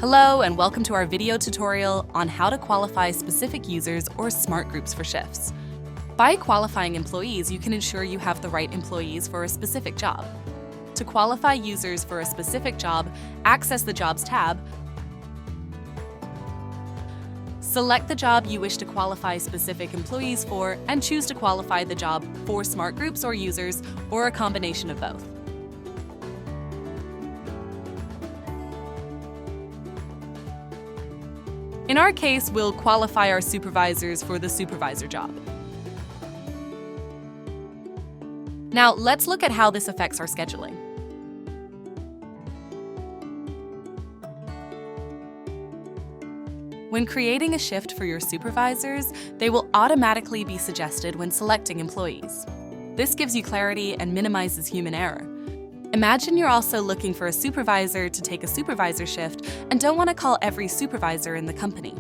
Hello and welcome to our video tutorial on how to qualify specific users or smart groups for shifts. By qualifying employees, you can ensure you have the right employees for a specific job. To qualify users for a specific job, access the Jobs tab, select the job you wish to qualify specific employees for, and choose to qualify the job for smart groups or users, or a combination of both. In our case, we'll qualify our supervisors for the supervisor job. Now, let's look at how this affects our scheduling. When creating a shift for your supervisors, they will automatically be suggested when selecting employees. This gives you clarity and minimizes human error. Imagine you're also looking for a supervisor to take a supervisor shift and don't want to call every supervisor in the company.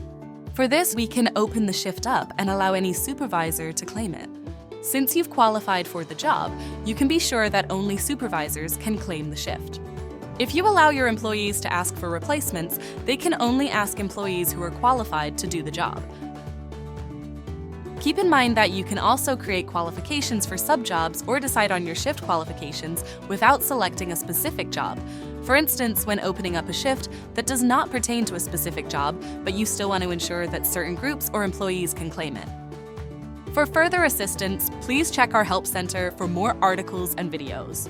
For this, we can open the shift up and allow any supervisor to claim it. Since you've qualified for the job, you can be sure that only supervisors can claim the shift. If you allow your employees to ask for replacements, they can only ask employees who are qualified to do the job. Keep in mind that you can also create qualifications for sub-jobs or decide on your shift qualifications without selecting a specific job. For instance, when opening up a shift that does not pertain to a specific job, but you still want to ensure that certain groups or employees can claim it. For further assistance, please check our Help Center for more articles and videos.